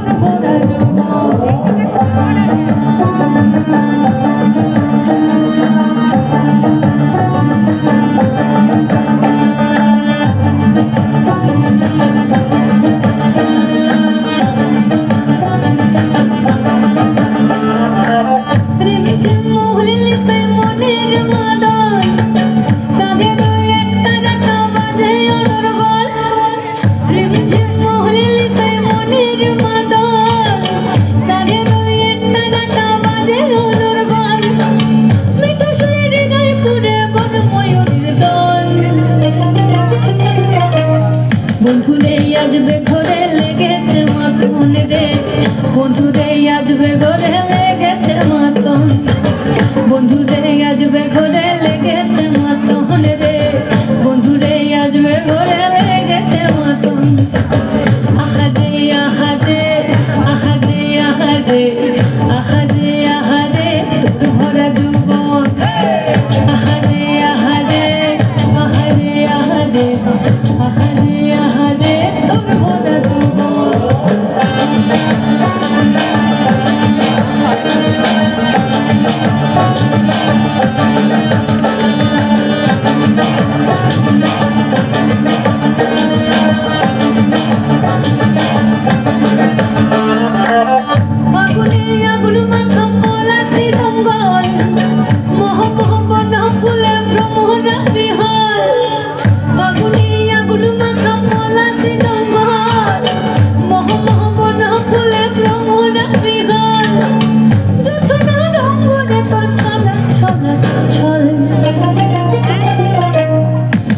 তোর ভরা বন্ধুরে আজবে ঘরে লেগেছে মাতন রে, বন্ধুরে আজবে ঘরে লেগেছে মাতন, বন্ধুরে আজবে ঘরে লেগেছে মাতন রে, বন্ধুরে আজবে ঘরে লেগেছে মাতন। আহারে আহারে আহারে আহারে আহারে আহারে তোর ভরা যৌবন, আহারে আহারে আহারে আহারে আহারে আহারে তোর ভরা যৌবন।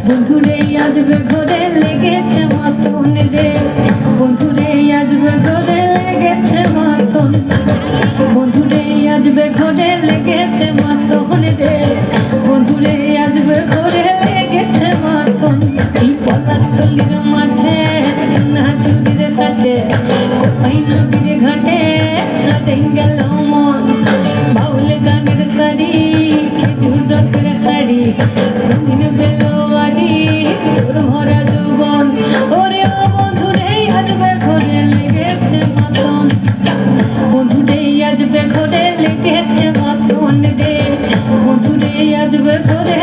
বন্ধুরে আজবে ঘরে লেগেছে মাতন রে, বন্ধুরে আজবে ঘরে লেগেছে মাতন, বন্ধুরে আজবে ঘরে লেগেছে মাতন রে, বন্ধুরে আজবে ঘরে লেগেছে মাতন। এই পলাশতলির মাঠে না চুরির কাটে, কোপাই নদীর ঘাটে কাটে গেল মন, বাউল গানের সারি খেজুর রসের হাড়ি রঙিন বেলোয়ারি তোর ভরা যৌবন। ওরে ও বন্ধুরে আজবে ঘরে লেগেছে মাতন, বন্ধুরে আজবে ঘরে লেগেছে মাতন রে, বন্ধুরে আজবে ঘরে